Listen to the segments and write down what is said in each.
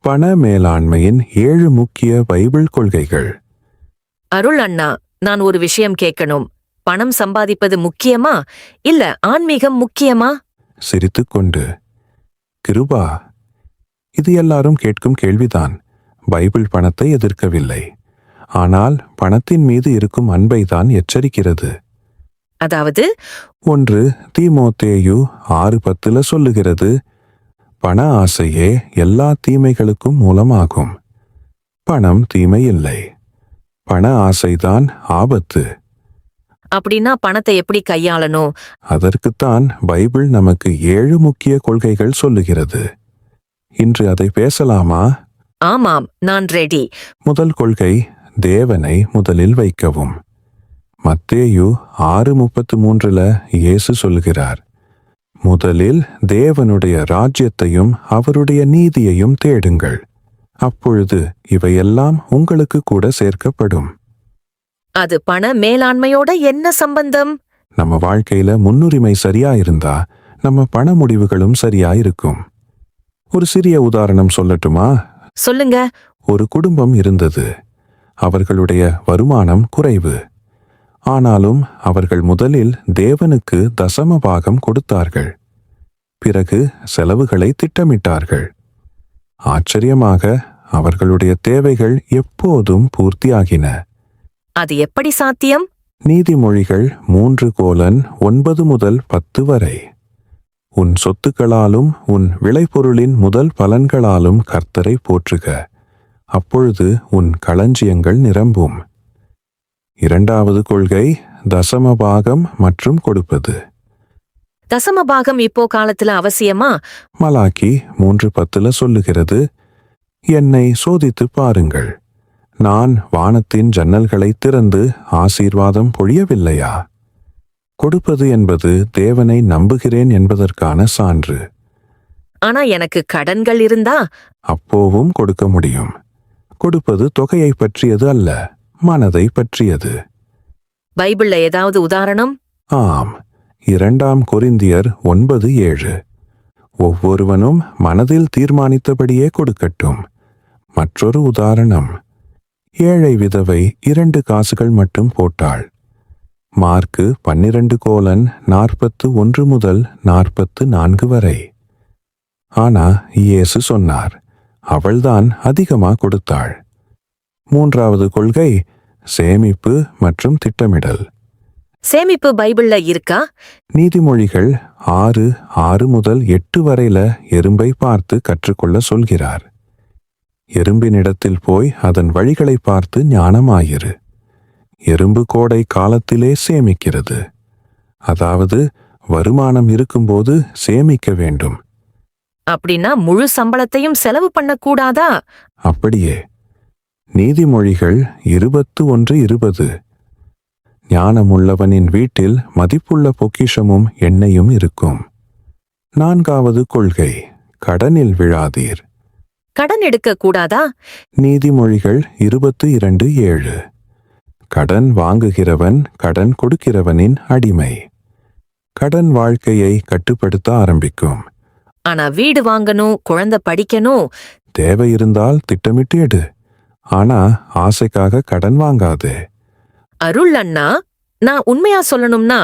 பண மேலாண்மையின் 7 முக்கிய பைபிள் கொள்கைகள். அருள் அண்ணா, நான் ஒரு விஷயம் கேட்கணும். பணம் சம்பாதிப்பது முக்கியமா இல்ல ஆன்மீகம் முக்கியமா? சிரித்துக்கொண்டு, கிருபா, இது எல்லாரும் கேட்கும் கேள்விதான். பைபிள் பணத்தை எதிர்க்கவில்லை, ஆனால் பணத்தின் மீது இருக்கும் அன்பை தான் எச்சரிக்கிறது. அதாவது 1 தீமோத்தேயு 6:10 சொல்லுகிறது, பண ஆசையே எல்லா தீமைகளுக்கும் மூலமாகும். பணம் தீமை இல்லை, பண ஆசைதான் ஆபத்து. அப்படின்னா பணத்தை எப்படி கையாளணும்? அதற்குத்தான் பைபிள் நமக்கு 7 முக்கிய கொள்கைகள் சொல்லுகிறது. இன்று அதை பேசலாமா? ஆமாம், நான் ரெடி. முதல் கொள்கை, தேவனை முதலில் வைக்கவும். மத்தேயு 6:33 இயேசு சொல்கிறார், முதலில் தேவனுடைய ராஜ்யத்தையும் அவருடைய நீதியையும் தேடுங்கள், அப்பொழுது இவையெல்லாம் உங்களுக்கு கூட சேர்க்கப்படும். அது பண மேலாண்மையோட என்ன சம்பந்தம்? நம்ம வாழ்க்கையில முன்னுரிமை சரியா இருந்தா நம்ம பண முடிவுகளும் சரியா இருக்கும். ஒரு சிறிய உதாரணம் சொல்லட்டுமா? சொல்லுங்க. ஒரு குடும்பம் இருந்தது. அவர்களுடைய வருமானம் குறைவு. ஆனாலும் அவர்கள் முதலில் தேவனுக்கு தசம பாகம் கொடுத்தார்கள். பிறகு செலவுகளை திட்டமிட்டார்கள். ஆச்சரியமாக அவர்களுடைய தேவைகள் எப்போதும் பூர்த்தியாகின. அது எப்படி சாத்தியம்? நீதிமொழிகள் 3:9-10 வரை. உன் சொத்துக்களாலும் உன் விளைபொருளின் முதல் பலன்களாலும் கர்த்தரை போற்றுக, அப்பொழுது உன் களஞ்சியங்கள் நிரம்பும். இரண்டாவது கொள்கை, தசமபாகம் மற்றும் கொடுப்பது. தசமபாகம் இப்போ காலத்துல அவசியமா? மலாக்கி 3:10 சொல்லுகிறது, என்னை சோதித்து பாருங்கள், நான் வானத்தின் ஜன்னல்களை திறந்து ஆசீர்வாதம் பொழியவில்லையா? கொடுப்பது என்பது தேவனை நம்புகிறேன் என்பதற்கான சான்று. ஆனா எனக்கு கடன்கள் இருந்தா? அப்போவும் கொடுக்க முடியும். கொடுப்பது தொகையை பற்றியது அல்ல, மனதை பற்றியது. பைபிள்ல ஏதாவது உதாரணம்? ஆம், 2 கொரிந்தியர் 9:7. ஒவ்வொருவனும் மனதில் தீர்மானித்தபடியே கொடுக்கட்டும். மற்றொரு உதாரணம், ஏழை விதவை 2 காசுகள் மட்டும் போட்டாள். மார்க்கு 12:41-44 வரை. ஆனா இயேசு சொன்னார், அவள்தான் அதிகமா கொடுத்தாள். மூன்றாவது கொள்கை, சேமிப்பு மற்றும் திட்டமிடல். சேமிப்பு பைபிள்ல இருக்கா? நீதிமொழிகள் 6:6-8 வரையில எறும்பை பார்த்து கற்றுக்கொள்ள சொல்கிறார். எறும்பினிடத்தில் போய் அதன் வழிகளை பார்த்து ஞானமாயிரு. எறும்பு கோடை காலத்திலே சேமிக்கிறது. அதாவது வருமானம் இருக்கும்போது சேமிக்க வேண்டும். அப்படின்னா முழு சம்பளத்தையும் செலவு பண்ணக்கூடாதா? அப்படியே. நீதிமொழிகள் 21:20. ஞானமுள்ளவனின் வீட்டில் மதிப்புள்ள பொக்கிஷமும் எண்ணெயும் இருக்கும். நான்காவது கொள்கை, கடனில் விழாதீர். கடன் எடுக்க கூடாதா? நீதிமொழிகள் 22:7. கடன் வாங்குகிறவன் கடன் கொடுக்கிறவனின் அடிமை. கடன் வாழ்க்கையை கட்டுப்படுத்த ஆரம்பிக்கும். ஆனா வீடு வாங்கணும், குழந்தை படிக்கணும். தேவை இருந்தால் திட்டமிட்டு எடு, ஆனா ஆசைக்காக கடன் வாங்காதே. அருள் அண்ணா, நான் உண்மையா சொல்லணும்னா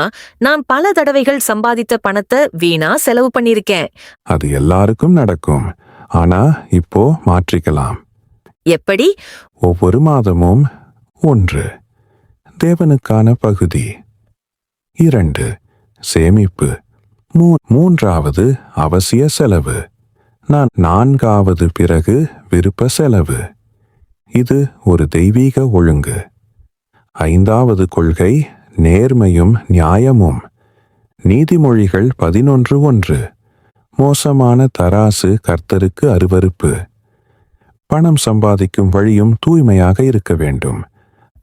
நான் பல தடவைகள் சம்பாதித்த பணத்தை வீணா செலவு பண்ணிருக்கேன். அது எல்லாருக்கும் நடக்கும், ஆனா இப்போ மாற்றிக்கலாம். எப்படி? ஒவ்வொரு மாதமும் 1 தேவனுக்கான பகுதி, 2 சேமிப்பு, 3வது அவசிய செலவு, 4வது பிறகு விருப்ப செலவு. இது ஒரு தெய்வீக ஒழுங்கு. 5வது கொள்கை, நேர்மையும் நியாயமும். நீதிமொழிகள் 11:1. மோசமான தராசு கர்த்தருக்கு அருவருப்பு. பணம் சம்பாதிக்கும் வழியும் தூய்மையாக இருக்க வேண்டும்.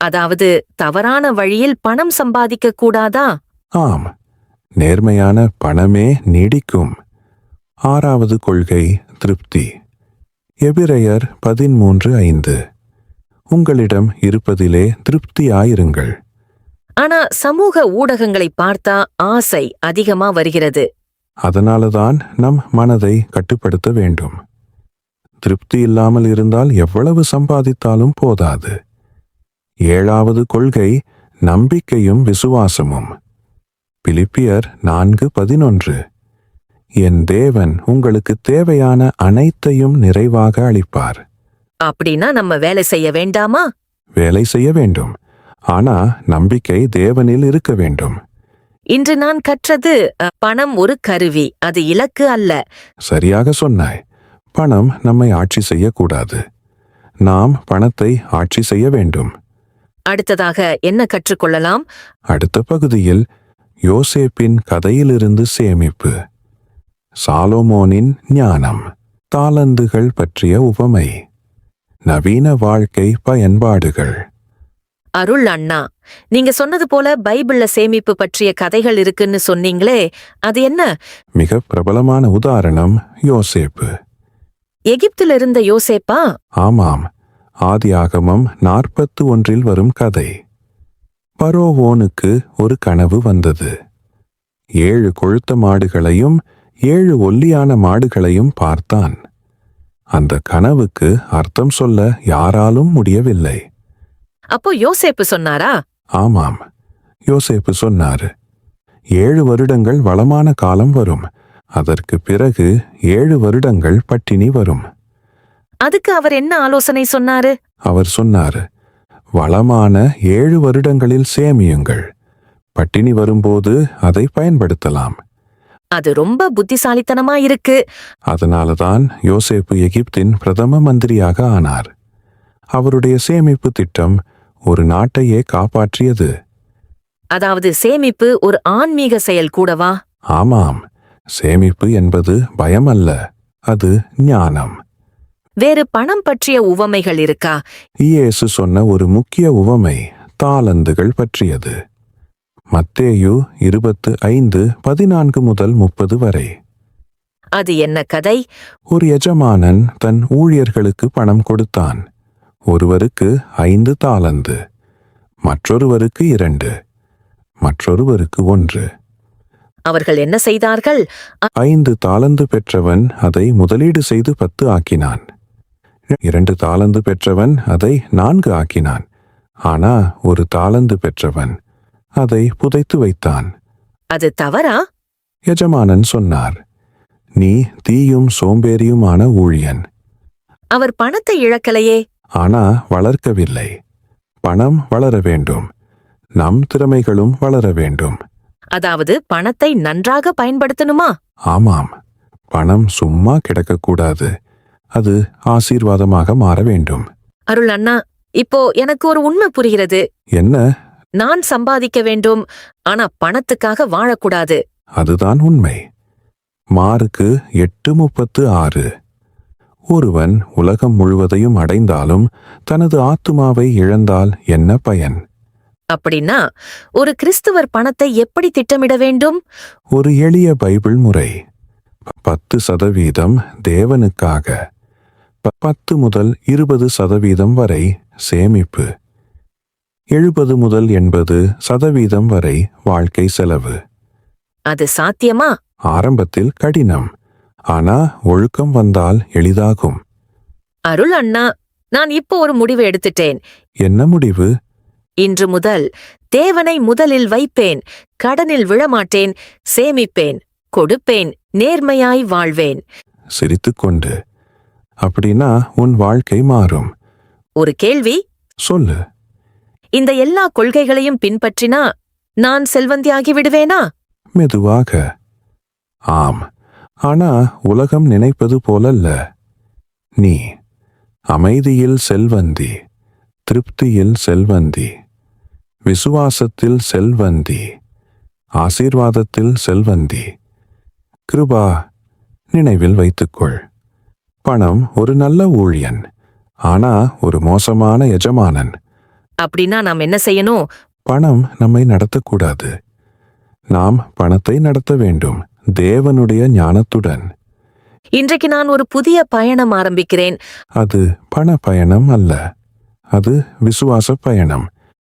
அதாவது தவறான வழியில் பணம் சம்பாதிக்க கூடாதா? ஆம், நேர்மையான பணமே நீடிக்கும். 6வது கொள்கை, திருப்தி. எபிரெயர் 13:5. உங்களிடம் இருப்பதிலே திருப்தியாயிருங்கள். ஆனா சமூக ஊடகங்களை பார்த்தா ஆசை அதிகமா வருகிறது. அதனாலதான் நம் மனதை கட்டுப்படுத்த வேண்டும். திருப்தி இல்லாமல் இருந்தால் எவ்வளவு சம்பாதித்தாலும் போதாது. 7வது கொள்கை நம்பிக்கையும் விசுவாசமும். பிலிப்பியர் 4:11. என் தேவன் உங்களுக்கு தேவையான அனைத்தையும் நிறைவாக அளிப்பார். அப்படின்னா நம்ம வேலை செய்ய வேண்டாமா? வேலை செய்ய வேண்டும், ஆனா நம்பிக்கை தேவனில் இருக்க வேண்டும். இன்று நான் கற்றது பணம் ஒரு கருவி, அது இலக்கு அல்ல. சரியாக சொன்னாய். பணம் நம்மை ஆட்சி செய்யக்கூடாது. நாம் பணத்தை ஆட்சி செய்ய வேண்டும். அடுத்ததாக என்ன கற்றுக்கொள்ளலாம்? அடுத்த பகுதியில் யோசேப்பின் கதையிலிருந்து சேமிப்பு, சாலோமோனின் ஞானம், தாலந்துகள் பற்றிய உவமை, நவீன வாழ்க்கை பயன்பாடுகள். அருள் அண்ணா, நீங்க சொன்னது போல பைபிள்ல சேமிப்பு பற்றிய கதைகள் இருக்குன்னு சொன்னீங்களே, அது என்ன? மிக பிரபலமான உதாரணம் யோசேப்பு. எகிப்தில் இருந்த யோசேப்பா? ஆமாம், ஆதியாகமம் 41 வரும் கதை. பரோவோனுக்கு ஒரு கனவு வந்தது. 7 கொழுத்த மாடுகளையும் 7 ஒல்லியான மாடுகளையும் பார்த்தான். அந்த கனவுக்கு அர்த்தம் சொல்ல யாராலும் முடியவில்லை. அப்போ யோசேப்பு சொன்னாரா? ஆமாம், யோசேப்பு சொன்னாரு, 7 வருடங்கள் வளமான காலம் வரும், அதற்கு பிறகு 7 வருடங்கள் பட்டினி வரும். அதுக்கு அவர் என்ன ஆலோசனை சொன்னாரு? அவர் சொன்னாரு, வளமான 7 வருடங்களில் சேமியுங்கள், பட்டினி வரும்போது அதை பயன்படுத்தலாம். அது ரொம்ப புத்திசாலித்தனமா இருக்கு. அதனாலதான் யோசேப்பு எகிப்தின் பிரதம மந்திரியாக ஆனார். அவருடைய சேமிப்பு திட்டம் ஒரு நாட்டையே காப்பாற்றியது. அதாவது சேமிப்பு ஒரு ஆன்மீக செயல் கூடவா? ஆமாம், சேமிப்பு என்பது பயம் அல்ல, அது ஞானம். வேறு பணம் பற்றிய உவமைகள் இருக்கா? இயேசு சொன்ன ஒரு முக்கிய உவமை தாலந்துகள் பற்றியது. மத்தேயு 25:14-30 வரை. அது என்ன கதை? ஒரு எஜமானன் தன் ஊழியர்களுக்கு பணம் கொடுத்தான். ஒருவருக்கு 5 தாலந்து, மற்றொருவருக்கு 2, மற்றொருவருக்கு 1. அவர்கள் என்ன செய்தார்கள்? 5 தாலந்து பெற்றவன் அதை முதலீடு செய்து 10 ஆக்கினான். 2 தாலந்து பெற்றவன் அதை 4 ஆக்கினான். ஆனா 1 தாலந்து பெற்றவன் அதை புதைத்து வைத்தான். அது தவறா? எஜமானன் சொன்னார், நீ தீயும் சோம்பேறியுமான ஊழியன். அவர் பணத்தை இழக்கலையே. ஆனா வளர்க்கவில்லை. பணம் வளர வேண்டும், நம் திறமைகளும் வளர வேண்டும். அதாவது பணத்தை நன்றாக பயன்படுத்தணுமா? ஆமாம், பணம் சும்மா கிடக்கக்கூடாது, அது ஆசீர்வாதமாக மாற வேண்டும். அருள் அண்ணா, இப்போ எனக்கு ஒரு உண்மை புரிகிறது. என்ன? நான் சம்பாதிக்க வேண்டும், ஆனா பணத்துக்காக வாழக்கூடாது. அதுதான் உண்மை. மார்க்கு 8:36. ஒருவன் உலகம் முழுவதையும் அடைந்தாலும் தனது ஆத்துமாவை இழந்தால் என்ன பயன்? அப்படின்னா ஒரு கிறிஸ்துவர் பணத்தை எப்படி திட்டமிட வேண்டும்? ஒரு எளிய பைபிள் முறை. 10% தேவனுக்காக, 10 முதல் 20% வரை சேமிப்பு, 70 முதல் 80% வரை வாழ்க்கை செலவு. அது சாத்தியமா? ஆரம்பத்தில் கடினம், ஆனா ஒழுக்கம் வந்தால் எளிதாகும். அருள் அண்ணா, நான் இப்போ ஒரு முடிவு எடுத்துட்டேன். என்ன முடிவு? இன்று முதல் தேவனை முதலில் வைப்பேன், கடனில் விழமாட்டேன், சேமிப்பேன், கொடுப்பேன், நேர்மையாய் வாழ்வேன். சிரித்துக்கொண்டு. அப்படின்னா உன் வாழ்க்கை மாறும். ஒரு கேள்வி. சொல்லு. இந்த எல்லா கொள்கைகளையும் பின்பற்றினா நான் செல்வந்தியாகி விடுவேனா? மெதுவாக. ஆம், ஆனா உலகம் நினைப்பது போலல்ல. நீ அமைதியில் செல்வந்தி, திருப்தியில் செல்வந்தி, விசுவாசத்தில் செல்வந்தி, ஆசீர்வாதத்தில் செல்வந்தி. கிருபா, நினைவில் வைத்துக்கொள். பணம் ஒரு நல்ல ஊழியன், ஆனா ஒரு மோசமான எஜமானன். அப்படின்னா நாம் என்ன செய்யணும்? பணம் நம்மை நடத்தக்கூடாது. நாம் பணத்தை நடத்த வேண்டும், தேவனுடைய ஞானத்துடன். இன்றைக்கு நான் ஒரு புதிய பயணம் ஆரம்பிக்கிறேன். அது பண பயணம் அல்ல, அது விசுவாச பயணம்.